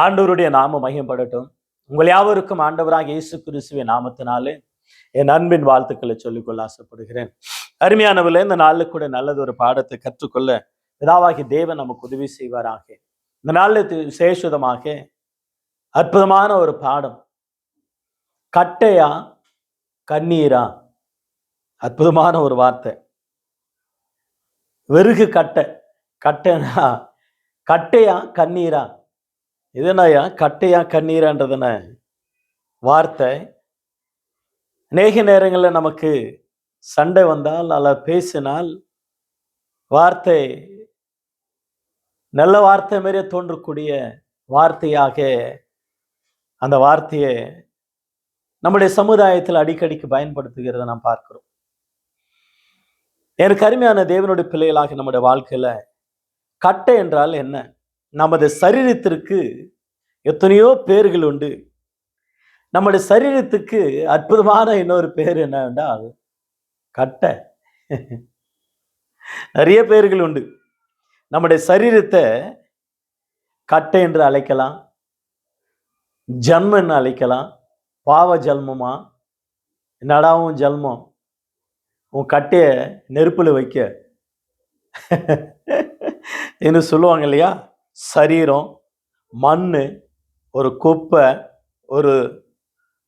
ஆண்டவருடைய நாம மகிமைப்படட்டும். உங்கள் யாவருக்கும் ஆண்டவராக இயேசு கிறிஸ்துவின் நாமத்தினாலே என் அன்பின் வாழ்த்துக்களை சொல்லிக்கொள்ள ஆசைப்படுகிறேன். அருமையானவர்களே, இந்த நாளில் கூட நல்லது ஒரு பாடத்தை கற்றுக்கொள்ள பிதாவாகிய தேவன் நமக்கு உதவி செய்வாராக. இந்த நாளில் விசேஷமாக அற்புதமான ஒரு பாடம், கட்டையா கண்ணீரா. அற்புதமான ஒரு வார்த்தை. வெறுகு கட்டை, கட்டைனா கட்டையா கண்ணீரா. இதுனாயா கட்டையா கண்ணீரான்றதுன வார்த்தை. அநேக நேரங்களில் நமக்கு சண்டை வந்தால் அல்ல பேசினால் வார்த்தை நல்ல வார்த்தை மாரியே தோன்றக்கூடிய வார்த்தையாக அந்த வார்த்தையை நம்முடைய சமுதாயத்தில் அடிக்கடிக்கு பயன்படுத்துகிறத நாம் பார்க்கிறோம். எனக்கு அருமையான தேவனுடைய பிள்ளைகளாக நம்முடைய வாழ்க்கையில கட்டை என்றால் என்ன? நமது சரீரத்திற்கு எத்தனையோ பேர்கள் உண்டு. நம்முடைய சரீரத்துக்கு அற்புதமான இன்னொரு பேர் என்னவென்றால் கட்டை. நிறைய பேர்கள் உண்டு. நம்முடைய சரீரத்தை கட்டை என்று அழைக்கலாம், ஜன்மம் என்று அழைக்கலாம். பாவ ஜல்மமா, என்னடா உன் ஜல்மம், உன் கட்டைய நெருப்புல வைக்க என்று சொல்லுவாங்க இல்லையா? சரீரம் மண், ஒரு குப்பை, ஒரு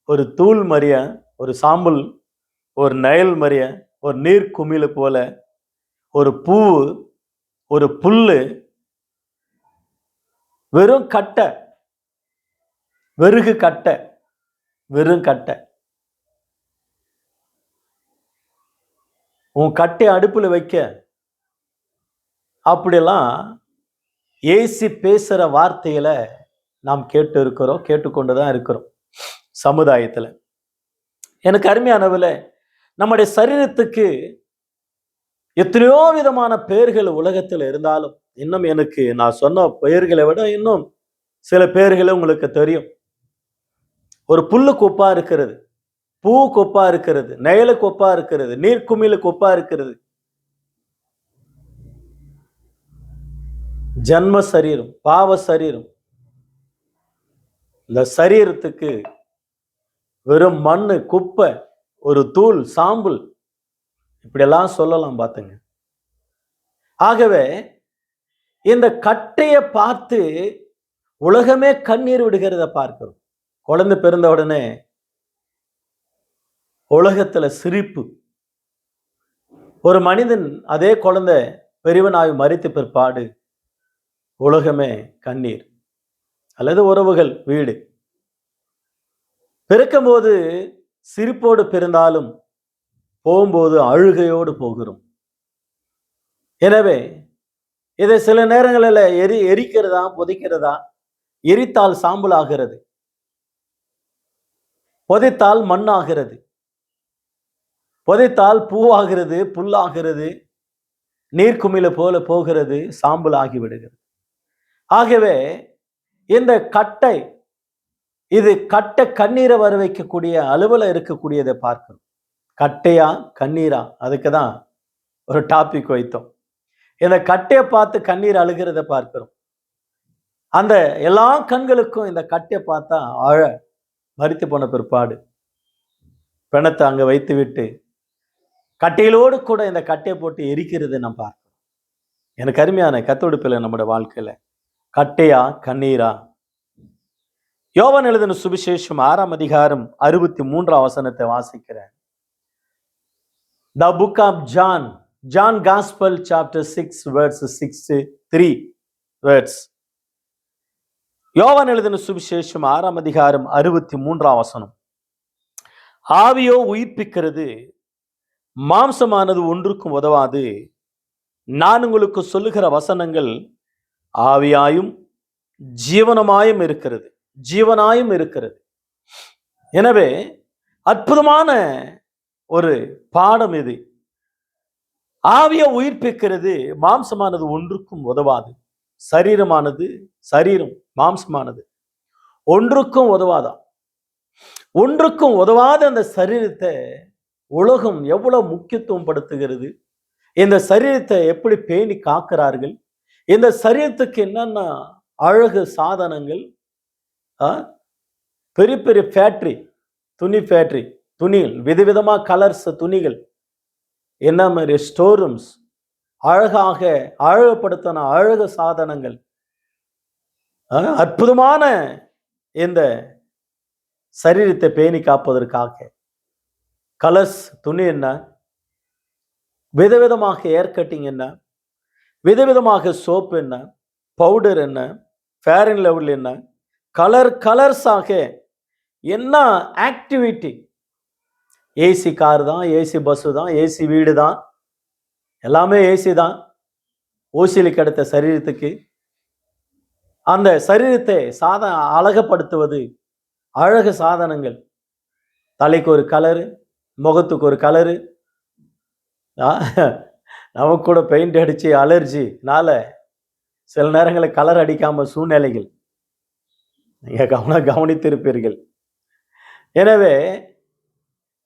ஒரு தூள் மறிய, ஒரு சாம்பல், ஒரு நயல் மறிய, ஒரு நீர் குமிழ் போல, ஒரு பூ, ஒரு புல்லு, வெறும் கட்டை, வெறுகு கட்டை, வெறும் கட்டை. உன் கட்டை அடுப்புல வைக்க. அப்படியெல்லாம் ஏசி பேசுற வார்த்தைகளை நாம் கேட்டு இருக்கிறோம், கேட்டுக்கொண்டுதான் இருக்கிறோம் சமுதாயத்துல. எனக்கு அருமையானவர்களே, நம்முடைய சரீரத்துக்கு எத்தனையோ விதமான பெயர்கள் உலகத்தில் இருந்தாலும், இன்னும் எனக்கு நான் சொன்ன பெயர்களை விட இன்னும் சில பெயர்களை உங்களுக்கு தெரியும். ஒரு புல்லு கொப்பா இருக்கிறது, பூ கொப்பா இருக்கிறது, நெயலு கொப்பா இருக்கிறது, நீர்க்குமிழ் கொப்பா இருக்கிறது. ஜன்ம சரீரம், பாவ சரீரம். இந்த சரீரத்துக்கு வெறும் மண்ணு, குப்பை, ஒரு தூள், சாம்பல், இப்படியெல்லாம் சொல்லலாம் பார்த்துங்க. ஆகவே இந்த கட்டையை பார்த்து உலகமே கண்ணீர் விடுகிறத பார்க்கிறோம். குழந்தை பிறந்த உடனே உலகத்துல சிரிப்பு. ஒரு மனிதன் அதே குழந்தை பெரியவனாய் மரித்த பிற்பாடு உலகமே கண்ணீர். அல்லது உறவுகள், வீடு. பிறக்கும் போது சிரிப்போடு பிறந்தாலும் போகும்போது அழுகையோடு போகிறோம். எனவே இதை சில நேரங்களில் எரிக்கிறதா, புதைக்கிறதா. எரித்தால் சாம்பல் ஆகிறது, புதைத்தால் மண்ணாகிறது, புதைத்தால் பூவாகிறது, புல்லாகிறது, நீர்க்குமிழ போல போகிறது, சாம்பல் ஆகிவிடுகிறது. ஆகவே இந்த கட்டை, இது கட்டை கண்ணீரை வர வைக்கக்கூடிய அளவில் இருக்கக்கூடியதை பார்க்கணும். கட்டையா கண்ணீரா, அதுக்கு தான் ஒரு டாபிக் வைத்தோம். இந்த கட்டையை பார்த்து கண்ணீர் அழுகிறத பார்க்கிறோம். அந்த எல்லா கண்களுக்கும் இந்த கட்டையை பார்த்தா அழ. மரித்து போன பிற்பாடு பிணத்தை அங்க வைத்து விட்டு கட்டையிலோடு கூட இந்த கட்டையை போட்டு எரிக்கிறதை நாம் பார்க்கிறோம். எனக்கு அருமையான கத்தோடுப்பில் நம்முடைய வாழ்க்கையில கட்டையா கண்ணீரா. யோவான் எழுதின சுவிசேஷம் 6ஆம் அதிகாரம் 63ஆம் வசனத்தை வாசிக்கிறேன். The book of John Gospel chapter 6 verse 63 words. யோவான் எழுதின சுவிசேஷம் 6ஆம் அதிகாரம் 63ஆம் வசனம். ஆவியோ உயிர்ப்பிக்கிறது, மாம்சமானது ஒன்றுக்கும் உதவாது. நான் உங்களுக்கு சொல்லுகிற வசனங்கள் ஆவியாயும் ஜீவனமாயும் இருக்கிறது, ஜீவனாயும் இருக்கிறது. எனவே அற்புதமான ஒரு பாடம் இது. ஆவியை உயிர்ப்பிக்கிறது, மாம்சமானது ஒன்றுக்கும் உதவாது. சரீரமானது, சரீரம் மாம்சமானது ஒன்றுக்கும் உதவாதான். ஒன்றுக்கும் உதவாத அந்த சரீரத்தை உலகம் எவ்வளவு முக்கியத்துவம் படுத்துகிறது. இந்த சரீரத்தை எப்படி பேணி காக்கிறார்கள், இந்த சரீரத்துக்கு என்னென்ன அழகு சாதனங்கள், பெரிய பெரிய ஃபேக்ட்ரி, துணி ஃபேக்ட்ரி, துணிகள் விதவிதமாக கலர்ஸ் துணிகள், என்ன மாதிரி ஸ்டோர் ரூம்ஸ், அழகாக அழகுபடுத்தின அழகு சாதனங்கள், அற்புதமான இந்த சரீரத்தை பேணி காப்பதற்காக கலர்ஸ் துணி என்ன, விதவிதமாக ஏர் கட்டிங் என்ன, விதவிதமாக சோப் என்ன, பவுடர் என்ன, ஃபேர் அண்ட் லவ்லி என்ன, கலர்ஸாக என்ன ஆக்டிவிட்டி. ஏசி கார் தான், ஏசி பஸ்ஸு தான், ஏசி வீடு தான், எல்லாமே ஏசி தான். ஊசிலி கிடைத்த சரீரத்துக்கு அந்த சரீரத்தை அழகப்படுத்துவது அழகு சாதனங்கள். தலைக்கு ஒரு கலரு, முகத்துக்கு ஒரு கலரு, நமக்கு கூட பெயிண்ட் அடிச்சு அலர்ஜினால சில நேரங்களில் கலர் அடிக்காம சூழ்நிலைகள் நீங்க கவனித்திருப்பீர்கள். எனவே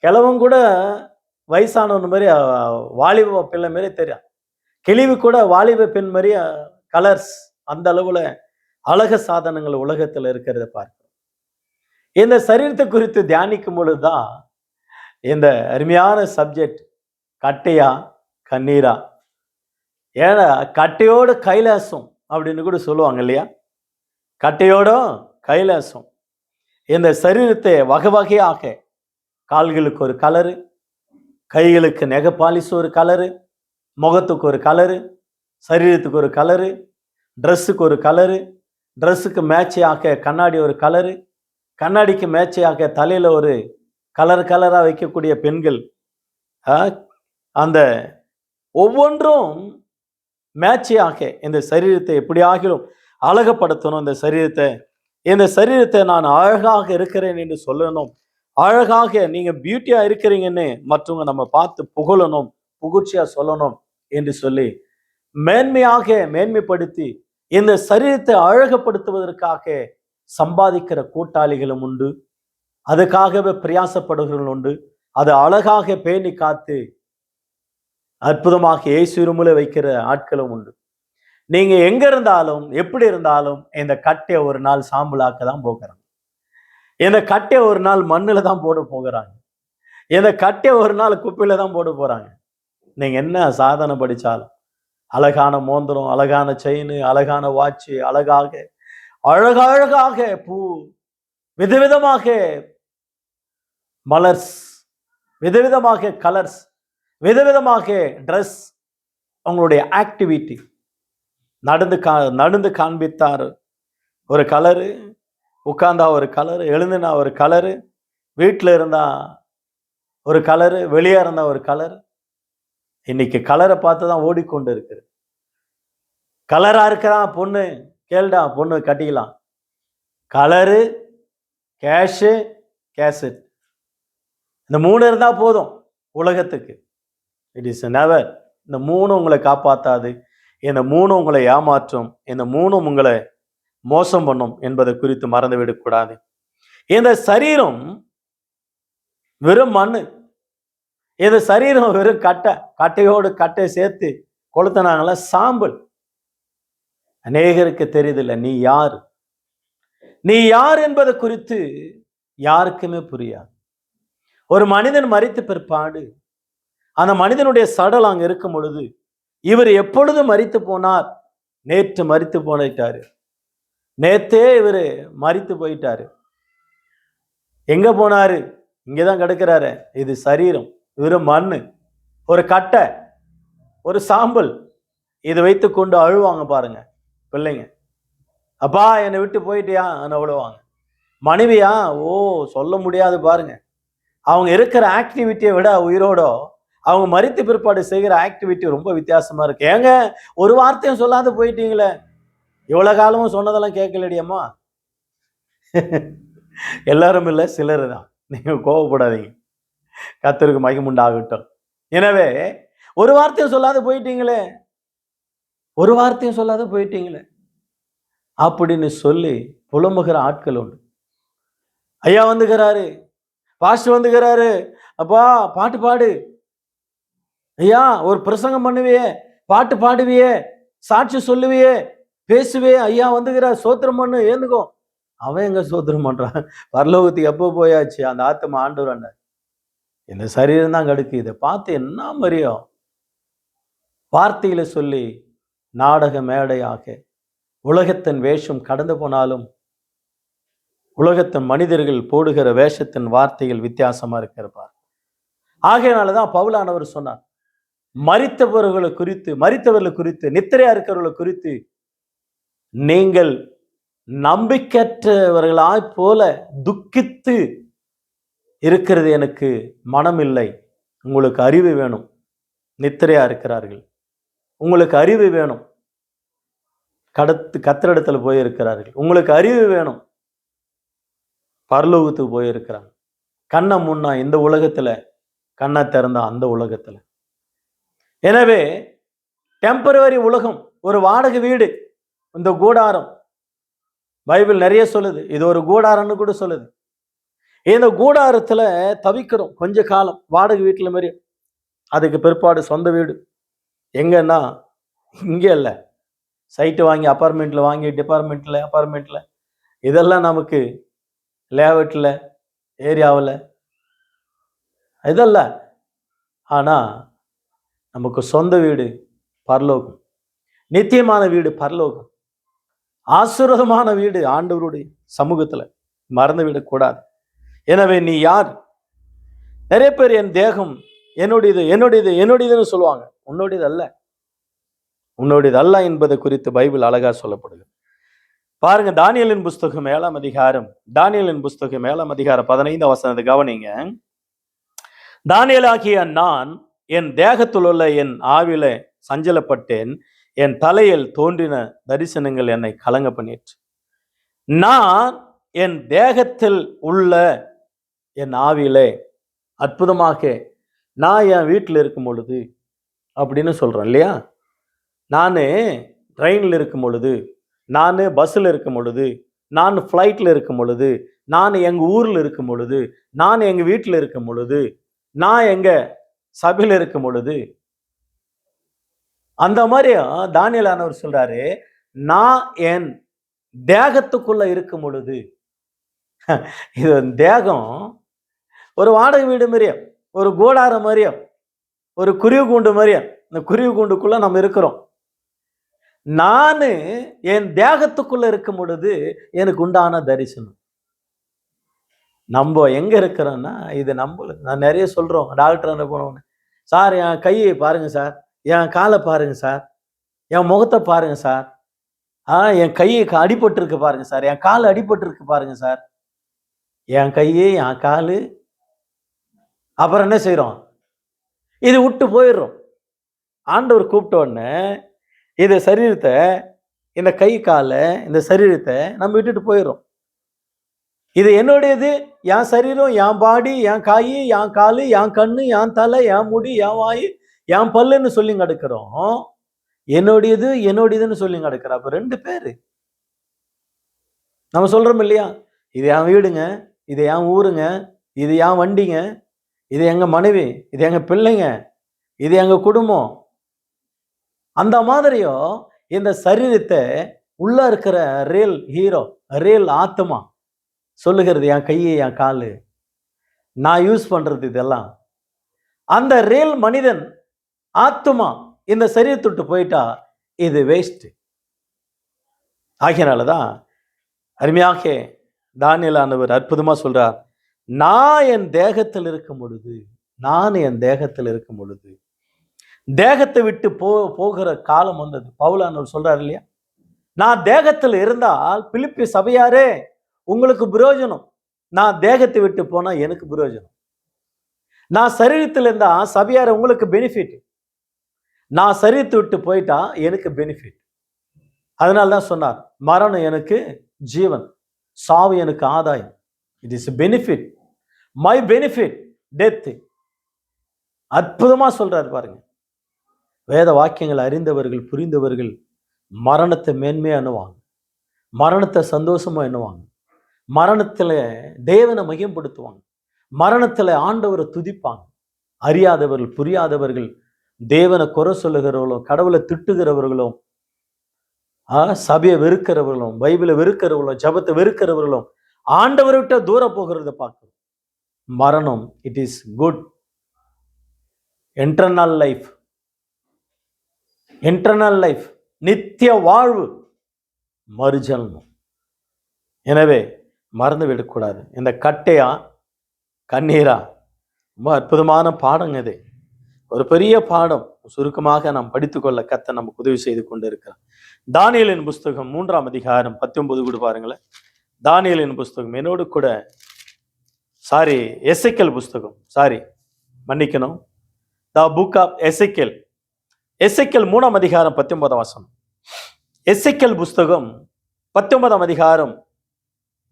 கிழவன் கூட வயசானவன் மாதிரி வாலிப பிள்ளை மாதிரி தெரியும், கிழிவு கூட வாலிப பெண் மாதிரி கலர்ஸ், அந்த அளவுல அழகு சாதனங்கள் உலகத்தில் இருக்கிறத பார்க்கிறோம். இந்த சரீரத்தை குறித்து தியானிக்கும் பொழுதுதான் இந்த அருமையான சப்ஜெக்ட், கட்டையா கண்ணீரா. ஏன்னா கட்டையோட கைலாசம் அப்படின்னு கூட சொல்லுவாங்க இல்லையா, கட்டையோட கைலாசம். இந்த சரீரத்தை வகை வகையாக, கால்களுக்கு ஒரு கலரு, கைகளுக்கு நெக பாலிஸ் ஒரு கலரு, முகத்துக்கு ஒரு கலரு, சரீரத்துக்கு ஒரு கலரு, ட்ரெஸ்ஸுக்கு ஒரு கலரு, ட்ரெஸ்ஸுக்கு மேட்சியாக கண்ணாடி ஒரு கலரு, கண்ணாடிக்கு மேட்சியாக தலையில் ஒரு கலராக வைக்கக்கூடிய பெண்கள், அந்த ஒவ்வொன்றும் மேட்சியாக இந்த சரீரத்தை எப்படியாகிலும் அழகப்படுத்தணும். இந்த சரீரத்தை நான் அழகாக இருக்கிறேன் என்று சொல்லணும், அழகாக நீங்க பியூட்டியா இருக்கிறீங்கன்னு மற்றவங்க நம்ம பார்த்து புகழணும், புகழ்ச்சியா சொல்லணும் என்று சொல்லி மேன்மைப்படுத்தி இந்த சரீரத்தை அழகப்படுத்துவதற்காக சம்பாதிக்கிற கூட்டாளிகளும் உண்டு, அதுக்காகவே பிரயாசப்படுகிறவர்கள் உண்டு. அது அழகாக பேணி காத்து அற்புதமாக இயேசுவிலே வைக்கிற ஆட்களும் உண்டு. நீங்க எங்க இருந்தாலும் எப்படி இருந்தாலும் இந்த கட்டையை ஒரு நாள் சாம்பலாக்க தான் போகிறாங்க, இந்த கட்டையை ஒரு நாள் மண்ணில் தான் போட போகிறாங்க, இந்த கட்டையை ஒரு நாள் குப்பையில தான் போட போறாங்க. நீங்க என்ன சாதனை படிச்சாலும், அழகான மோந்திரம், அழகான செயின், அழகான வாட்சி, அழகாக பூ, விதவிதமாக மலர்ஸ், விதவிதமாக கலர்ஸ், விதவிதமாக ட்ரெஸ், அவங்களுடைய ஆக்டிவிட்டி, நடந்து காண்பித்தார் ஒரு கலரு, உட்கார்ந்தா ஒரு கலரு, எழுந்துனா ஒரு கலரு, வீட்டில் இருந்தா ஒரு கலரு, வெளியே இருந்தா ஒரு கலர். இன்னைக்கு கலரை பார்த்து தான் ஓடிக்கொண்டு இருக்கு. கலரா இருக்கிறான் பொண்ணு, கேள்டா பொண்ணு கட்டிக்கலாம், கலரு, கேஷு, கேசட், இந்த 3 இருந்தா போதும் உலகத்துக்கு. It is never. இந்த 3 உங்களை காப்பாத்தாது, இந்த 3 உங்களை ஏமாற்றும், இந்த 3 உங்களை மோசம் பண்ணும் என்பதை குறித்து மறந்துவிடக்கூடாது. இந்த சரீரம் வெறும் மண்ணு, இந்த சரீரம் வெறும் கட்டையோடு கட்டை சேர்த்து கொளுத்தினாங்களா சாம்பல். அநேகருக்கு தெரியுதில்லை நீ யார் என்பதை குறித்து யாருக்குமே புரியாது. ஒரு மனிதன் மரித்த பிற்பாடு அந்த மனிதனுடைய சடல் அங்க இருக்கும் பொழுது, இவர் எப்பொழுது மரித்து போனார், நேற்று மரித்து போயிட்டாரு, நேத்தே இவர் மரித்து போயிட்டாரு, எங்க போனாரு, இங்கதான் கிடக்கிறாரு. இது சரீரம், வெறும் மண்ணு, ஒரு கட்டை, ஒரு சாம்பல். இதை வைத்து கொண்டு அழுவாங்க பாருங்க பிள்ளைங்க, அப்பா என்னை விட்டு போயிட்டியா அவ்வளவாங்க. மனைவியா, ஓ சொல்ல முடியாது பாருங்க, அவங்க இருக்கிற ஆக்டிவிட்டியை விட உயிரோட அவங்க மரித்த பிற்பாடு செய்கிற ஆக்டிவிட்டி ரொம்ப வித்தியாசமா இருக்கு. ஏங்க ஒரு வார்த்தையும் சொல்லாத போயிட்டீங்களே, இவ்வளவு காலமும் சொன்னதெல்லாம் கேட்கலடியம்மா. எல்லாரும் இல்லை, சிலர் தான். நீங்க கோவப்படாதீங்க, கர்த்தருக்கு மகிமுண்டாகட்டும். எனவே ஒரு வார்த்தையும் சொல்லாத போயிட்டீங்களே அப்படின்னு சொல்லி புலம்புகிற ஆட்கள் உண்டு. ஐயா வந்துகிறாரு, பாஸ்டர் வந்துகிறாரு, அப்பா பாட்டு பாடு, ஐயா ஒரு பிரசங்கம் பண்ணுவியே, பாட்டு பாடுவியே, சாட்சி சொல்லுவியே, பேசுவே, ஐயா வந்துகிறார், சோத்திரம் பண்ணு, ஏந்துக்கோ அவன் எங்க ஸ்தோத்திரம் பண்றான்? பரலோகத்துக்கு எப்போ போயாச்சு? அந்த ஆத்மா ஆண்டவர் இந்த சரீரம் தான் கடுக்கு. இதை பார்த்து என்ன மரியம் வார்த்தையில சொல்லி நாடக மேடையாக உலகத்தின் வேஷம் கடந்து போனாலும் உலகத்தின் மனிதர்கள் போடுகிற வேஷத்தின் வார்த்தைகள் வித்தியாசமா இருக்கிறப்பார். ஆகையினாலதான் பவுலானவர் சொன்னார், மரித்தவர்களை குறித்து நித்திரையா இருக்கிறவர்களை குறித்து நீங்கள் நம்பிக்கையற்றவர்களாய் போல துக்கித்து இருக்கிறது எனக்கு மனம் இல்லை. உங்களுக்கு அறிவு வேணும். நித்திரையா இருக்கிறார்கள், உங்களுக்கு அறிவு வேணும். கத்திரிடத்துல போயிருக்கிறார்கள், உங்களுக்கு அறிவு வேணும். பரலோகத்துக்கு போயிருக்கிறாங்க. கண்ணை முன்னா இந்த உலகத்துல, கண்ணை திறந்தா அந்த உலகத்துல. எனவே டெம்பரவரி உலகம், ஒரு வாடகை வீடு, இந்த கூடாரம் பைபிள் நிறைய சொல்லுது. இது ஒரு கூடாரம்னு கூட சொல்லுது. இந்த கூடாரத்துல தவிக்கிறோம் கொஞ்ச காலம், வாடகை வீட்டுல மாதிரி. அதுக்கு பிற்பாடு சொந்த வீடு எங்கன்னா இங்கே இல்லை, சைட்டு வாங்கி அப்பார்ட்மெண்ட்ல வாங்கி அப்பார்ட்மெண்ட்ல இதெல்லாம் நமக்கு லேஅவுட்ல ஏரியாவில் இதல்ல. ஆனா நமக்கு சொந்த வீடு பரலோகம், நித்தியமான வீடு பரலோகம், ஆசீர்வாதமான வீடு ஆண்டவருடைய சமூகத்துல. மறந்து விடக்கூடாது. எனவே நீ யார்? நிறைய பேர் என் தேகம் என்னுடையதுன்னு சொல்லுவாங்க. உன்னுடையது அல்ல என்பது குறித்து பைபிள் அழகா சொல்லப்படுது. பாருங்க, தானியேலின் புஸ்தகம் 7ஆம் அதிகாரம் 15 வசனத்தை கவனிங்க. தானியேலாகிய நான் என் தேகத்தில் உள்ள என் ஆவில சஞ்சலப்பட்டேன், என் தலையில் தோன்றின தரிசனங்கள் என்னை கலங்க பண்ணிற்று. நான் என் தேகத்தில் உள்ள என் ஆவிலே அற்புதமாக, நான் என் வீட்டில் இருக்கும் பொழுது அப்படின்னு சொல்றேன் இல்லையா, நான் ட்ரெயினில் இருக்கும் பொழுது, நான் பஸ்ஸில் இருக்கும் பொழுது, நான் ஃப்ளைட்டில் இருக்கும் பொழுது, நான் எங்கள் ஊரில் இருக்கும் பொழுது, நான் எங்கள் வீட்டில் இருக்கும் பொழுது, நான் எங்கள் சபையில் இருக்கும் பொழுது, அந்த மாதிரி தானியேலானவர் சொல்றாரு, நான் என் தேகத்துக்குள்ள இருக்கும் பொழுது. இது தேகம் ஒரு வாடகை வீடு மாதிரியும், ஒரு கூடாரம் மாதிரியும், ஒரு குருவி கூண்டு மாதிரியும். இந்த குருவி கூண்டுக்குள்ள நம்ம இருக்கிறோம். நான் என் தேகத்துக்குள்ள இருக்கும் பொழுது எனக்கு உண்டான தரிசனம். நம்ம எங்க இருக்கிறோம்னா, இது நான் நிறைய சொல்றோம். டாக்டர் போனோன்னு, சார் என் கையை பாருங்க சார், என் காலை பாருங்க சார், என் முகத்தை பாருங்க சார், என் கையை அடிபட்டு இருக்கு பாருங்க சார், என் கால் அடிபட்டு இருக்கு பாருங்க சார். என் கையே என் காலு. அப்புறம் என்ன செய்யறோம்? இது விட்டு போயிடுறோம். ஆண்டவர் கூப்பிட்ட உடனே இந்த சரீரத்தை, இந்த கை காலை, இந்த சரீரத்தை நம்ம விட்டுட்டு போயிடுறோம். இது என்னுடையது, என் சரீரம், என் பாடி, என் காய், என் காலு, என் கண்ணு, என் தலை, என் முடி, என் வாய், என் பல்லுன்னு சொல்லி கிடக்கிறோம். என்னுடையதுன்னு சொல்லி கிடக்கிற. அப்ப 2 பேரு நம்ம சொல்றோம் இல்லையா, இது என் வீடுங்க, இது என் ஊருங்க, இது என் வண்டிங்க, இது எங்க மனைவி, இது எங்க பிள்ளைங்க, இது எங்க குடும்பம். அந்த மாதிரியோ இந்த சரீரத்தை உள்ள இருக்கிற ரியல் ஹீரோ, ரியல் ஆத்மா சொல்லுகிறது, என் கையை என் காலு, நான் யூஸ் பண்றது இதெல்லாம். அந்த ரியல் மனிதன் ஆத்மா இந்த சரீரத்துட்டு போயிட்டா இது வேஸ்ட். ஆகையினாலதான் அருமையாக தானியேலானவர் அற்புதமா சொல்றார், நான் என் தேகத்தில் இருக்கும் பொழுது தேகத்தை விட்டு போகிற காலம் வந்தது. பவுலானவர் சொல்றாரு இல்லையா, நான் தேகத்தில் இருந்தால் பிலிப்பி சபையாரே உங்களுக்கு பிரயோஜனம், நான் தேகத்தை விட்டு போனா எனக்கு பிரயோஜனம். நான் சரீரத்தில் இருந்தா சபையார உங்களுக்கு பெனிஃபிட், நான் சரீரத்தை விட்டு போயிட்டா எனக்கு பெனிஃபிட். அதனால்தான் சொன்னார், மரணம் எனக்கு ஜீவன், சாவு எனக்கு ஆதாயம். It is benefit, my benefit death. அற்புதமா சொல்றாரு பாருங்க. வேத வாக்கியங்கள் அறிந்தவர்கள், புரிந்தவர்கள் மரணத்தை மேன்மையா எண்ணுவாங்க, மரணத்தை சந்தோஷமா எண்ணுவாங்க, மரணத்துல தேவனை மையப்படுத்துவாங்க, மரணத்துல ஆண்டவரை துதிப்பாங்க. அறியாதவர்கள், புரியாதவர்கள், தேவனை குறை சொல்லுகிறவர்களும், கடவுளை திட்டுகிறவர்களும், சபையை வெறுக்கிறவர்களும், பைபிளை வெறுக்கிறவர்களும், ஜபத்தை வெறுக்கிறவர்களும் ஆண்டவரை விட்டு தூர போகிறத பார்க்கணும். மரணம், it is good. Internal life, internal life, நித்திய வாழ்வு, மறுஜன்மம். எனவே மறந்து விடக்கூடாது. இந்த கட்டையா கண்ணீரா ரொம்ப அற்புதமான பாடங்க இது. ஒரு பெரிய பாடம். சுருக்கமாக நாம் படித்துக்கொள்ள கர்த்தர் நமக்கு உதவி செய்து கொண்டு இருக்கிறார். தானியேலின் புஸ்தகம் 3ஆம் அதிகாரம் 19 கூட பாருங்களேன். தானியேலின் புஸ்தகம் என்னோடு கூட எசேக்கியேல் புஸ்தகம், மன்னிக்கணும், த புக் ஆஃப் எசேக்கியேல். எசேக்கியேல் 3ஆம் அதிகாரம் 19ஆம் வசனம். எசேக்கியேல் புஸ்தகம் 19ஆம் அதிகாரம்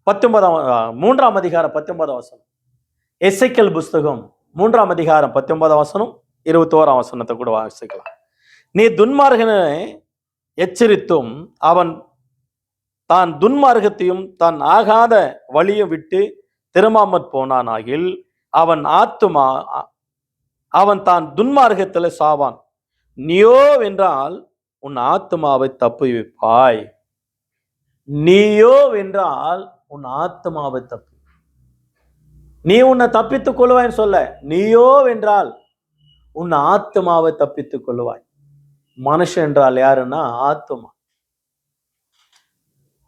3ஆம் அதிகாரம் 19ஆம் வசனம். எசேக்கியேல் புஸ்தகம் 3ஆம் அதிகாரம் 19ஆம் வசனம், 21ஆம் வசனத்தை கூட வாசிக்கலாம். நீ துன்மார்கனை எச்சரித்தும் அவன் தான் துன்மார்க்கத்தையும் தான் ஆகாத வழியும் விட்டு திரும்பாமற் போனானாகில் அவன் தான் துன்மார்க்கத்தில் சாவான். நீயோ என்றால் உன் ஆத்துமாவை தப்புவிப்பாய். நீயோ என்றால் உன் ஆத்துமாவை தப்பு, நீ உன்னை தப்பித்துக் கொள்வாய்ன்னு சொல்ல. நீயோ என்றால் உன் ஆத்துமாவை தப்பித்துக் கொள்வாய். மனுஷன் என்றால் யாருன்னா ஆத்துமா.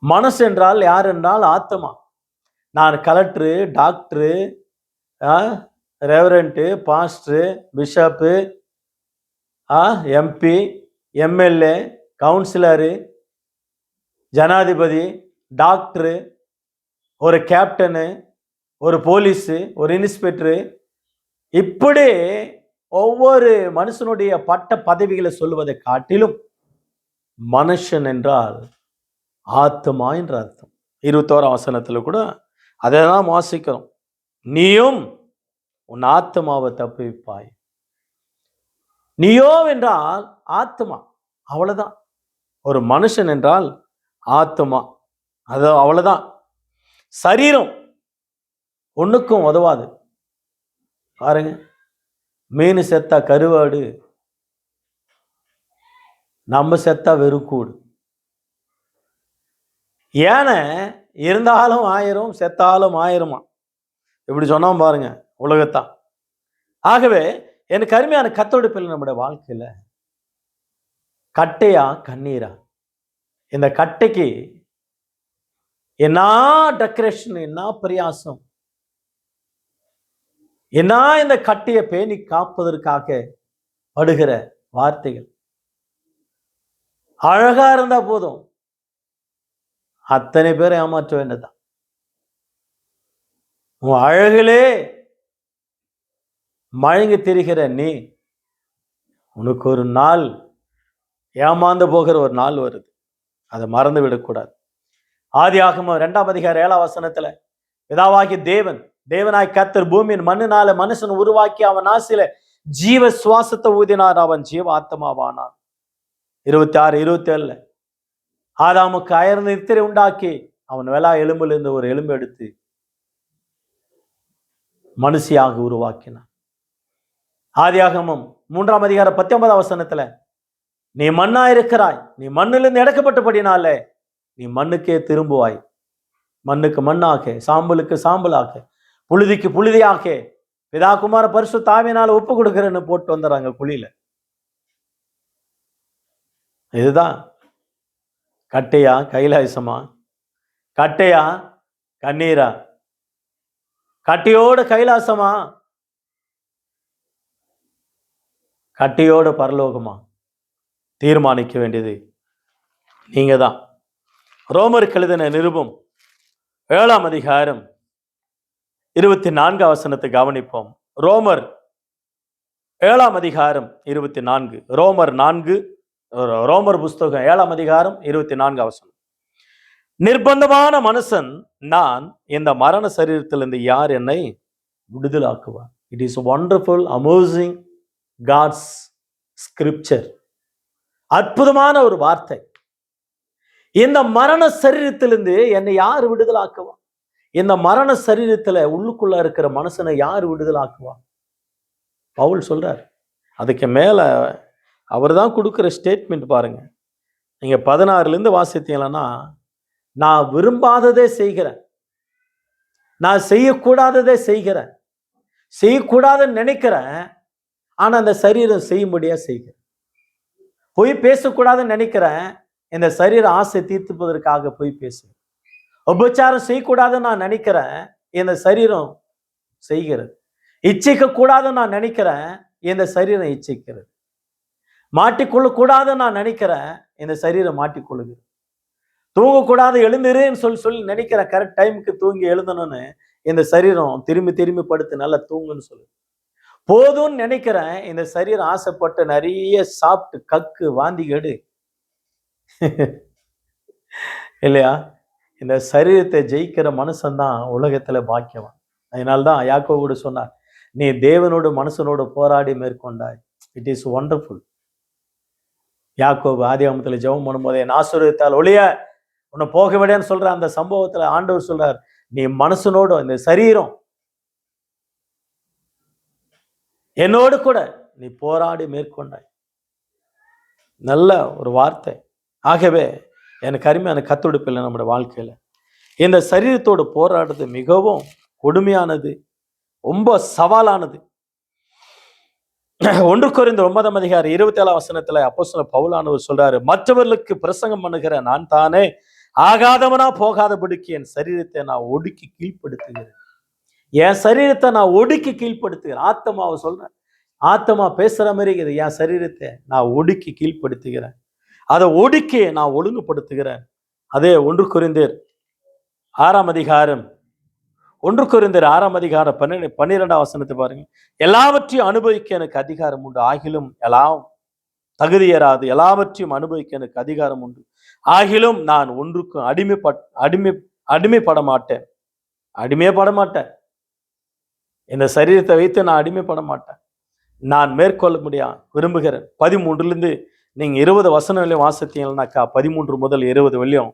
மனசு என்றால் யார் என்றால் ஆத்துமா. நான் collector, doctor, reverend, pastor, bishop, MP, MLA, councillor, ஜனாதிபதி, டாக்டரு, ஒரு கேப்டனு, ஒரு போலீஸு, ஒரு இன்ஸ்பெக்டரு, இப்படி ஒவ்வொரு மனுஷனுடைய பட்ட பதவிகளை சொல்லுவதை காட்டிலும் மனுஷன் என்றால் ஆத்துமா என்ற அர்த்தம். 21ஆம் வசனத்தில் கூட அதை தான் வாசிக்கிறோம். நீயும் உன் ஆத்துமாவை தப்புவிப்பாய். நீயோ என்றால் ஆத்துமா, அவ்வளவுதான். ஒரு மனுஷன் என்றால் ஆத்துமா, அது அவ்வளவுதான். சரீரம் ஒண்ணுக்கும் உதவாது. பாருங்க, மீன் செத்தா கருவாடு, நம்ம செத்தா வெறுக்கூடு. ஏன இருந்தாலும் 1000, செத்தாலும் 1000மா, இப்படி சொன்னோம் பாருங்க உலகத்தான். ஆகவே எனக்கு அருமையான கர்த்தருடைய பிள்ளை, நம்முடைய வாழ்க்கையில கட்டையா கண்ணீரா? இந்த கட்டைக்கு என்ன டெக்கரேஷன், என்ன பிரயாசம், என்ன இந்த கட்டையை பேணி காப்பதற்காக படுகிற வார்த்தைகள். அழகா இருந்தா போதும், அத்தனை பேரை ஏமாற்ற வேண்டியதான். உன் அழகிலே மயங்கி திரிகிற நீ, உனக்கு ஒரு நாள் ஏமாந்து போகிற ஒரு நாள் வருது. அதை மறந்து விடக்கூடாது. ஆதியாகமம் 2ஆம் அதிகாரம் 7ஆம் வசனத்துல, பிதாவாகிய தேவனாய் கர்த்தர் பூமியின் மண்ணினால மனுஷன் உருவாக்கி அவன் ஆசில ஜீவ சுவாசத்தை ஊதினார், அவன் ஜீவ ஆத்மாவானான். 26, 27 ஆதாமுக்கு அயர்ந்த நித்திரை உண்டாக்கி அவன் வெலா எலும்புல இருந்து ஒரு எலும்பு எடுத்து மனுஷியாக உருவாக்கினான். ஆதியாகமம் 3ஆம் அதிகாரம் 19ஆம் வசனத்துல, நீ மண்ணா இருக்கிறாய், நீ மண்ணிலிருந்து எடுக்கப்பட்டபடினாலே நீ மண்ணுக்கே திரும்புவாய், மண்ணுக்கு மண்ணாக, சாம்பலுக்கு சாம்பலாக, புழுதிக்கு புழுதியாக, பிதா குமார பரிசுத்த ஆவியினால ஒப்பு கொடுக்கிறேன்னு போட்டு வந்துறாங்க குழியில. இதுதான் கட்டையா கைலாசமா? கட்டையா கண்ணீரா? கட்டையோட கைலாசமா? கட்டையோட பரலோகமா? தீர்மானிக்க வேண்டியது நீங்க தான். ரோமருக்கு எழுதின நிருபம் 7ஆம் அதிகாரம் 24ஆம் வசனத்தை கவனிப்போம். ரோமர் 7ஆம் அதிகாரம் 24. ரோமர் புஸ்தகம் 7ஆம் அதிகாரம் 24ஆம் வசனம். நிர்பந்தமான மனுஷன் நான், இந்த மரண சரீரத்திலிருந்து யார் என்னை விடுதலாக்குவார்? It is wonderful, amazing God's scripture. அற்புதமான ஒரு வார்த்தை. இந்த மரண சரீரத்திலிருந்து என்னை யார் விடுதலாக்குவா? இந்த மரண சரீரத்துல உள்ளுக்குள்ள இருக்கிற மனுஷனை யார் விடுதலாக்குவா? பவுல் சொல்றார். அதுக்கு மேல அவர் தான் கொடுக்கிற ஸ்டேட்மெண்ட் பாருங்க. நீங்க 16லேருந்து வாசித்தீங்கன்னா, நான் விரும்பாததே செய்கிறேன், நான் செய்யக்கூடாததே செய்கிறேன், செய்யக்கூடாதுன்னு நினைக்கிறேன், ஆனா அந்த சரீரம் செய்யும்படியா செய்கிறேன். பொய் பேசக்கூடாதுன்னு நினைக்கிறேன், இந்த சரீர ஆசை தீர்த்துப்பதற்காக பொய் பேசுகிறேன். உபச்சாரம் செய்யக்கூடாதுன்னு நான் நினைக்கிறேன், இந்த சரீரம் செய்கிறது. இச்சிக்க கூடாதுன்னு நான் நினைக்கிறேன், இந்த சரீரம் இச்சிக்கிறது. மாட்டிக்கொள்ள கூடாதுன்னு நான் நினைக்கிறேன், இந்த சரீரம் மாட்டிக்கொள்ளுகிறது. தூங்கக்கூடாது எழுந்துருன்னு சொல்லி நினைக்கிறேன், கரெக்ட் டைமுக்கு தூங்கி எழுதணும்னு இந்த சரீரம் திரும்பி திரும்பி படுத்து நல்லா தூங்குன்னு சொல்லு. போதும்னு நினைக்கிறேன், இந்த சரீரம் ஆசைப்பட்டு நிறைய சாப்பிட்டு கக்கு வாந்தி கெடு இல்லையா? இந்த சரீரத்தை ஜெயிக்கிற மனுஷன்தான் உலகத்துல பாக்கியவான். அதனால்தான் யாக்கோபு சொன்னார், நீ தேவனோடு மனுஷனோடு போராடி மேற்கொண்டாய். It is wonderful. யாக்கோபு ஆதியாகமத்துல ஜெபம் பண்ணும்போது, என் ஆசீர்வாதத்தால் ஒழிய உன்னை போக விடன்னு சொல்ற அந்த சம்பவத்துல ஆண்டவர் சொல்றார், நீ மனுஷனோடு, இந்த சரீரம் என்னோடு கூட நீ போராடி மேற்கொண்டாய். நல்ல ஒரு வார்த்தை. ஆகவே எனக்கு அருமையான கத்துடுப்பில்லை நம்முடைய வாழ்க்கையில இந்த சரீரத்தோடு போராடுறது மிகவும் கொடுமையானது, ரொம்ப சவாலானது. 1 கொரிந்தியர் 9:27 அப்போஸ்தலர் பவுலானவர் சொல்றாரு, மற்றவர்களுக்கு பிரசங்கம் பண்ணுகிற நான் தானே ஆகாதவனா போகாதபடிக்கு என் சரீரத்தை நான் ஒடுக்கி கீழ்ப்படுத்துகிறேன். என் சரீரத்தை நான் ஒடுக்கி கீழ்ப்படுத்துகிறேன். ஆத்மாவை சொல்றேன், ஆத்மா பேசுற மாதிரி இருக்குது. என் சரீரத்தை நான் ஒடுக்கி கீழ்ப்படுத்துகிறேன், அதை ஒடுக்கி நான் ஒழுங்குபடுத்துகிறேன். அதே 1 கொரிந்தியர் 6 12 பாருங்க. எல்லாவற்றையும் அனுபவிக்க எனக்கு அதிகாரம் உண்டு, ஆகிலும் எல்லாம் தகுதியராது. எல்லாவற்றையும் அனுபவிக்க எனக்கு அதிகாரம் உண்டு, ஆகிலும் நான் ஒன்றுக்கும் அடிமைப்பட மாட்டேன். அடிமைப்பட மாட்டேன். இந்த சரீரத்தை வைத்து நான் அடிமைப்பட மாட்டேன். நான் மேற்கொள்ள விரும்புகிறேன். 13லேருந்து நீங்க 20 வசனம் வாசித்தீங்கன்னாக்கா, 13 முதல் 20 வரையும்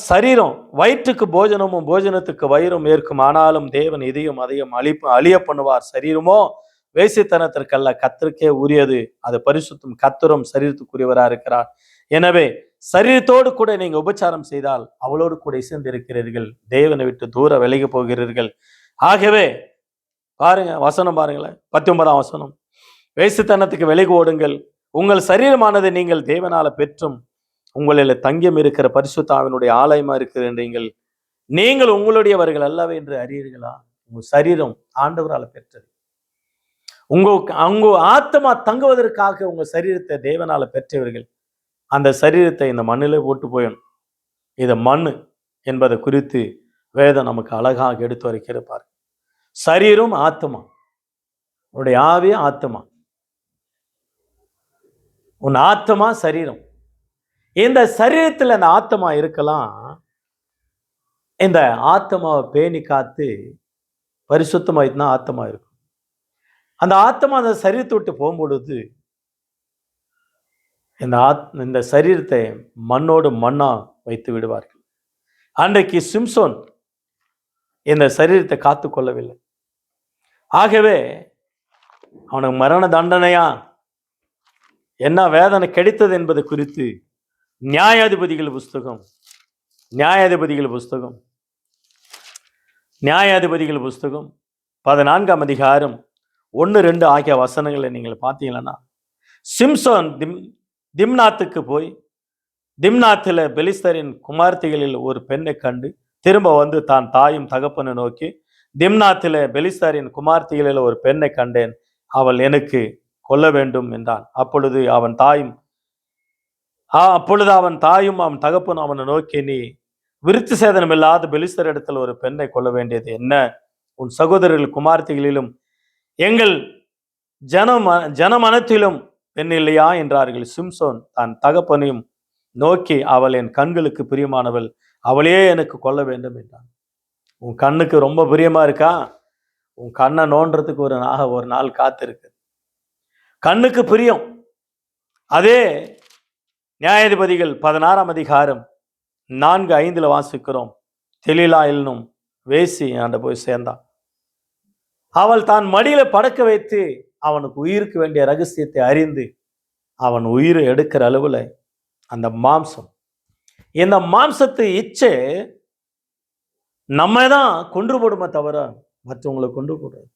சரீரம் வயிற்றுக்கு போஜனமும் போஜனத்துக்கு வயிறும் ஏற்கும், ஆனாலும் தேவன் இதையும் அதையும் அழிய பண்ணுவார். சரீரமோ வேசித்தனத்திற்கல்ல, கர்த்தருக்கே உரியது, அது பரிசுத்தம், கர்த்தரும் சரீரத்துக்குரியவராக இருக்கிறார். எனவே சரீரத்தோடு கூட நீங்க உபச்சாரம் செய்தால் அவளோடு கூட இசைந்து இருக்கிறீர்கள், தேவனை விட்டு தூர விலகி போகிறீர்கள். ஆகவே பாருங்க, வசனம் பாருங்களேன், 19ஆம் வசனம், வேசித்தனத்துக்கு விலகி ஓடுங்கள், உங்கள் சரீரமானது நீங்கள் தேவனால பெற்றும் உங்களில் தங்கியம் இருக்கிற பரிசுத்தாவினுடைய ஆலயமா இருக்கிறீர்கள், நீங்கள் உங்களுடையவர்கள் அல்லவே என்று அறியீர்களா? உங்க சரீரம் ஆண்டவரால் பெற்றது. உங்க ஆத்மா தங்குவதற்காக உங்க சரீரத்தை தேவனால பெற்றவர்கள். அந்த சரீரத்தை இந்த மண்ணிலே போட்டு போயணும். இது மண் என்பதை குறித்து வேதம் நமக்கு அழகாக எடுத்து வரைக்கிறப்பார். சரீரம் ஆத்மா, உன்னுடைய ஆவி ஆத்மா, உன் ஆத்மா சரீரம். இந்த சரீரத்தில் அந்த ஆத்மா இருக்கலாம். இந்த ஆத்மாவை பேணி காத்து பரிசுத்தமாயிட்டுனா ஆத்மா இருக்கும். அந்த ஆத்மா அந்த சரீரத்தை விட்டு போகும்பொழுது இந்த சரீரத்தை மண்ணோடு மண்ணா வைத்து விடுவார்கள். அன்றைக்கு சிம்சோன் இந்த சரீரத்தை காத்து கொள்ளவில்லை. ஆகவே அவனுக்கு மரண தண்டனையா என்ன வேதனை கிடைத்தது என்பது குறித்து நியாயாதிபதிகள் புஸ்தகம் 14ஆம் அதிகாரம் 1-2 ஆகிய வசனங்களை நீங்கள் பார்த்தீங்கன்னா, சிம்சோன் திம்னாத்துக்கு போய் திம்னாத்தில் பெலிஸ்தரின் குமார்த்திகளில் ஒரு பெண்ணை கண்டு திரும்ப வந்து தான் தாயும் தகப்பனை நோக்கி, திம்னாத்தில் பெலிஸ்தரின் குமார்த்திகளில் ஒரு பெண்ணை கண்டேன், அவள் எனக்கு கொல்ல வேண்டும் என்றான். அப்பொழுது அவன் தாயும் அவன் தகப்பனும் அவனை நோக்கி, நீ விருத்தி சேதனம் இல்லாத பெலிஸ்தர் இடத்துல ஒரு பெண்ணை கொல்ல வேண்டியது என்ன? உன் சகோதரர்கள் குமார்த்திகளிலும் எங்கள் ஜனமனத்திலும் பெண் இல்லையா என்றார்கள். சிம்சோன் தன் தகப்பனையும் நோக்கி, அவள் என் கண்களுக்கு பிரியமானவள், அவளையே எனக்கு கொல்ல வேண்டும் என்றான். உன் கண்ணுக்கு ரொம்ப பிரியமா இருக்கா? உன் கண்ணை நோன்றதுக்கு ஒரு நாள் காத்திருக்கு. கண்ணுக்கு பிரியம். அதே நியாயாதிபதிகள் 16ஆம் அதிகாரம் 4-5 வாசிக்கிறோம். தெலீலா என்னும் வேசி ஆண்ட போய் சேர்ந்தான். அவள் தான் மடியில படக்க வைத்து அவனுக்கு உயிருக்கு வேண்டிய ரகசியத்தை அறிந்து அவன் உயிரை எடுக்கிற அளவுல அந்த மாம்சம், இந்த மாம்சத்து இச்சை நம்ம தான் கொன்று போடுமே தவிர மற்றவங்களை கொன்று போடுறது.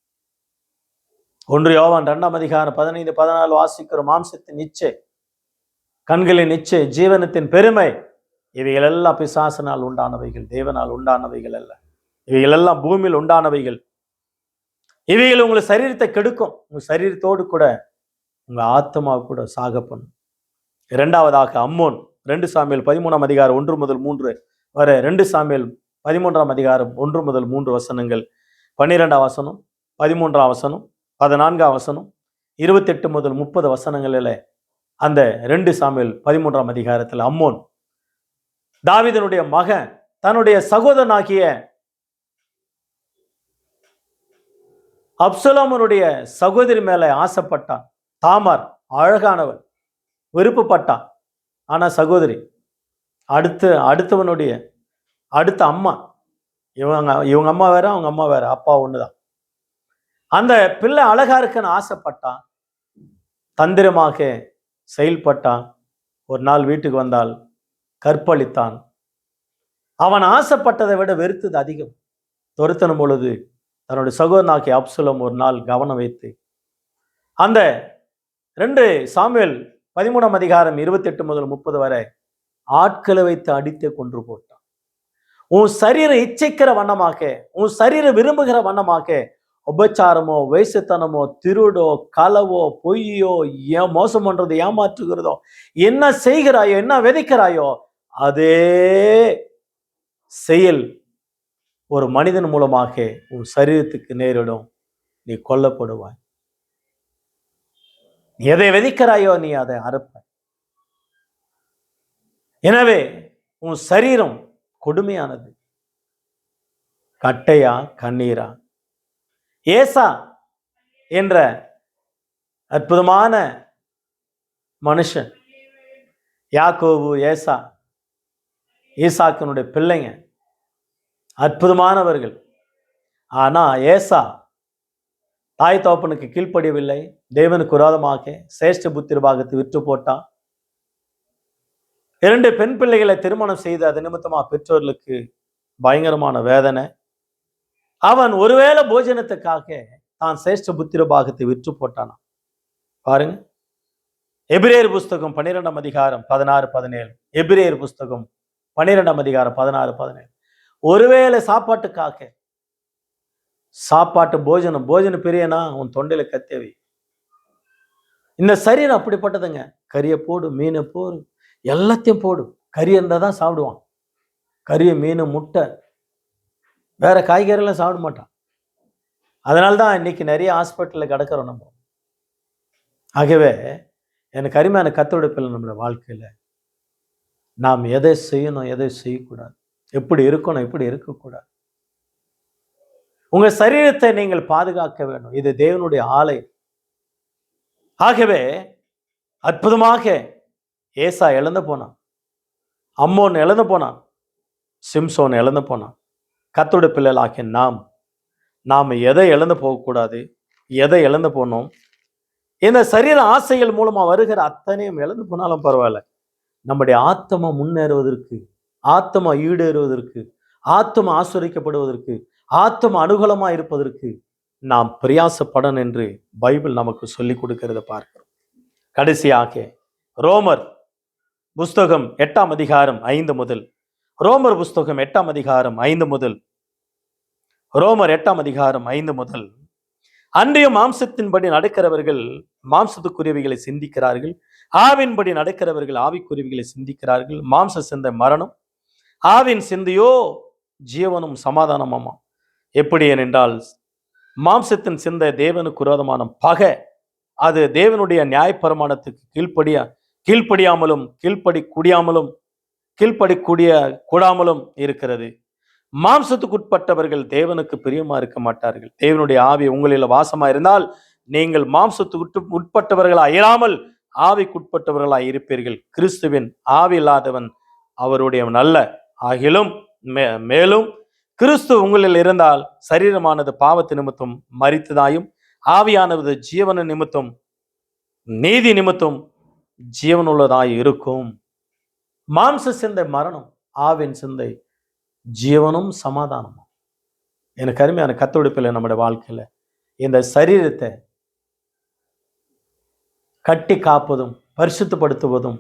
1 யோவான் 2 அதிகாரம் 15, 14 வாசிக்கிற மாம்சத்தின் இச்சை, கண்களின் இச்சை, ஜீவனத்தின் பெருமை, இவைகள் எல்லாம் பிசாசனால் உண்டானவைகள், தேவனால் உண்டானவைகள் அல்ல. இவைகள் எல்லாம் பூமியில் உண்டானவைகள். இவைகள் உங்களை சரீரத்தை கெடுக்கும். உங்க சரீரத்தோடு கூட உங்க ஆத்மா கூட சாக பண்ணும். 2வதாக அம்மோன், 2 சாமுவேல் 13 அதிகாரம் 1 முதல் 3 வரை, 2 சாமுவேல் 13 அதிகாரம் 1 முதல் 3 வசனங்கள், 12 வசனம், 13 வசனம், 14 வசனம், 28 முதல் 30 வசனங்களில் அந்த 2 சாமுவேல் 13 அதிகாரத்தில் அம்மோன் தாவீதினுடைய மகன் தன்னுடைய சகோதரனாகிய அப்சலோமுடைய சகோதரி மேல ஆசைப்பட்டான். தாமார் அழகானவள், விருப்பப்பட்டான். ஆனா சகோதரி அடுத்தவனுடைய அடுத்த அம்மா, இவங்க அம்மா வேற, அவங்க அம்மா வேற, அப்பா ஒண்ணுதான். அந்த பிள்ளை அழகா இருக்குன்னு ஆசைப்பட்டான், தந்திரமாக செயல்பட்டான். ஒரு நாள் வீட்டுக்கு வந்தால் கற்பழித்தான். அவன் ஆசைப்பட்டதை விட வெறுத்தது அதிகம். துரத்தனும் பொழுது தன்னுடைய சகோதரனாகிய அப்சலோம் ஒரு நாள் கவனம் வைத்து அந்த 2 சாமுவேல் 13 அதிகாரம் 28 முதல் 30 வரை ஆட்களை வைத்து அடித்து கொன்று போட்டான். உன் சரீரம் இச்சைக்கிற வண்ணமாக, உன் சரீரம் விரும்புகிற வண்ணமாக உபச்சாரமோ, வேசித்தனமோ, திருடோ, களவோ, பொய்யோ, மோசம் பண்றது, ஏமாற்றுகிறதோ, என்ன செய்கிறாயோ, என்ன விதைக்கிறாயோ, அதே செயல் ஒரு மனிதன் மூலமாக உன் சரீரத்துக்கு நேரிடும். நீ கொல்லப்படுவாய். எதை விதைக்கிறாயோ நீ அதை அறுப்ப. எனவே உன் சரீரம் கொடுமையானது. கட்டையா கண்ணீரா? ஏசா என்ற அற்புதமான மனுஷன், யாக்கோபு, ஏசா, ஈசாக்கினுடைய பிள்ளைங்க, அற்புதமானவர்கள். ஆனா ஏசா தாய் தோப்பனுக்கு கீழ்ப்படியவில்லை. தேவனுக்கு விரோதமாக சிரேஷ்ட புத்திர பாகத்தை விற்று போட்டான். 2 பெண் பிள்ளைகளை திருமணம் செய்து அது நிமித்தமா பெற்றோர்களுக்கு பயங்கரமான வேதனை. அவன் ஒருவேளை போஜனத்துக்காக தான் சிரேஷ்ட புத்திர பாகத்தை விற்று போட்டானா பாருங்க. எபிரேயர் புஸ்தகம் 12 அதிகாரம் 16, 17. எபிரேயர் புஸ்தகம் 12 அதிகாரம் 16, 17. ஒருவேளை சாப்பாட்டுக்காக, சாப்பாட்டு போஜன பிரியனா உன் தொண்டையில கத்தேவி. இந்த சரீரம் அப்படிப்பட்டதுங்க. கறியை போடு, மீனை போடு, எல்லாத்தையும் போடு. கறி இருந்தால் தான் சாப்பிடுவான். கறி, மீன், முட்டை, வேற காய்கறிலாம் சாப்பிட மாட்டான். அதனால்தான் இன்னைக்கு நிறைய ஹாஸ்பிட்டலில் கிடக்கிறோம் நம்ம. ஆகவே எனக்கு அருமையான கர்த்தருடைய பிள்ளை, நம்மளோட வாழ்க்கையில நாம் எதை செய்யணும், எதை செய்யக்கூடாது, எப்படி இருக்கணும், எப்படி இருக்கக்கூடாது. உங்க சரீரத்தை நீங்கள் பாதுகாக்க வேண்டும். இது தேவனுடைய ஆலயம். ஆகவே அற்புதமாக ஏசா இழந்து போனான், அம்மோன் இழந்து போனான், சிம்சோன் இழந்து போனான். கர்த்தருடைய பிள்ளைகளாகிய நாம் எதை இழந்து போகக்கூடாது, எதை இழந்து போனோம்? இந்த சரீர ஆசைகள் மூலமா வருகிற அத்தனையும் இழந்து போனாலும் பரவாயில்ல, நம்முடைய ஆத்மா முன்னேறுவதற்கு, ஆத்மா ஈடேறுவதற்கு, ஆத்மா ஆசுரிக்கப்படுவதற்கு, ஆத்மா அனுகூலமா இருப்பதற்கு நாம் பிரயாசப்படணும் என்று பைபிள் நமக்கு சொல்லி கொடுக்கிறத பார்க்கிறோம். கடைசியாக ரோமர் புஸ்தகம் 8 அதிகாரம் 5 முதல், ரோமர் புஸ்தகம் 8 அதிகாரம் 5 முதல், ரோமர் 8 அதிகாரம் 5 முதல், அன்றைய மாம்சத்தின்படி நடக்கிறவர்கள் மாம்சத்துக்குரியவைகளை சிந்திக்கிறார்கள், ஆவின்படி நடக்கிறவர்கள் ஆவிக்குரியவைகளை சிந்திக்கிறார்கள். மாம்ச சிந்தை மரணம், ஆவின் சிந்தையோ ஜீவனும் சமாதானமாமா. எப்படி என்றால், மாம்சத்தின் சிந்தை தேவனுக்கு விரோதமான பகை. அது தேவனுடைய நியாயப்பிரமாணத்துக்கு கீழ்ப்படியாமலும் கூடாமலும் இருக்கிறது. மாம்சத்துக்குட்பட்டவர்கள் தேவனுக்கு பிரியமா இருக்க மாட்டார்கள். தேவனுடைய ஆவி உங்களில் வாசமா இருந்தால் நீங்கள் மாம்சத்துக்கு உட்பட்டவர்களாய் இராமல் ஆவிக்குட்பட்டவர்களாய் இருப்பீர்கள். கிறிஸ்துவின் ஆவி இல்லாதவன் அவருடையவன் அல்ல. ஆகிலும் மேலும் கிறிஸ்து உங்களில் இருந்தால் சரீரமானது பாவத்து நிமித்தம் மரித்ததாயும், ஆவியானது ஜீவன நிமித்தம், நீதி நிமித்தம் ஜீவனுள்ளதாய் இருக்கும். மாம்ச சிந்தை மரணம், ஆவின் சிந்தை ஜீவனும் சமாதானமும். எனக்கு அருமையான கர்த்தருடைய பிள்ளை, நம்முடைய வாழ்க்கையில இந்த சரீரத்தை கட்டி காப்பதும் பரிசுத்தப்படுத்துவதும்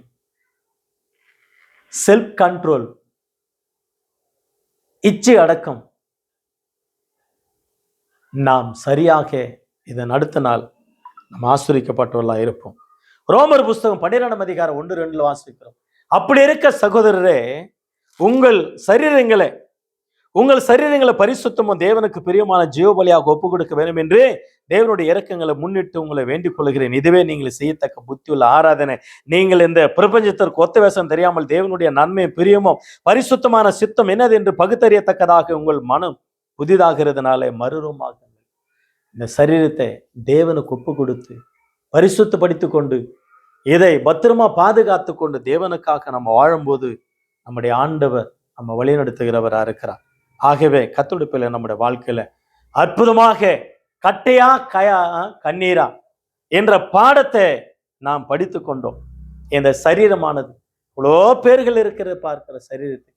செல்ஃப் கண்ட்ரோல், இச்சை அடக்கம் நாம் சரியாக இதை நடத்தினால் நாம் ஆசீர்வதிக்கப்பட்டவர்களாக இருப்போம். ரோமர் புஸ்தகம் 12 அதிகாரம் 1-2 வாசிக்கிறோம். அப்படி இருக்க சகோதரரே, உங்கள் சரீரங்களை பரிசுத்தமும் தேவனுக்கு பிரியமான ஜீவபலியாக ஒப்பு கொடுக்க வேண்டும் என்று தேவனுடைய இரக்கங்களை முன்னிட்டு உங்களை வேண்டிக் கொள்கிறேன். இதுவே நீங்கள் செய்யத்தக்க புத்தியுள்ள ஆராதனை. நீங்கள் இந்த பிரபஞ்சத்திற்கு ஒத்த வேஷம் தெரியாமல் தேவனுடைய நன்மையும் பிரியமும் பரிசுத்தமான சித்தம் என்னது என்று பகுத்தறியத்தக்கதாக உங்கள் மனம் புதிதாகிறதுனாலே மறுரூபமாகுங்கள். இந்த சரீரத்தை தேவனுக்கு ஒப்பு கொடுத்து பரிசுத்தப்படுத்திக் கொண்டு இதை பத்திரமா பாதுகாத்து கொண்டு தேவனுக்காக நம்ம வாழும்போது நம்முடைய ஆண்டவர் நம்ம வழிநடத்துகிறவராக இருக்கிறார். ஆகவே கர்த்தருடைய பிள்ளை, நம்முடைய வாழ்க்கையில அற்புதமாக கட்டையா கண்ணீரா என்ற பாடத்தை நாம் படித்து கொண்டோம். இந்த சரீரமானது இவ்வளோ பேர்கள் இருக்கிற பார்க்கிற சரீரத்தை.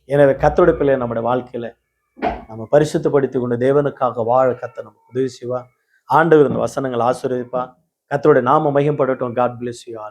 எனவே கர்த்தருடைய பிள்ளை, நம்முடைய வாழ்க்கையில நம்ம பரிசுத்தப்படுத்திக் கொண்டு தேவனுக்காக வாழ கர்த்தர் நமக்கு உதவி செய்வார். ஆண்டவர் இந்த வசனங்கள் ஆசீர்வதிப்பார். கர்த்தருடைய நாமம் மகிமைப்படட்டும். God bless you all.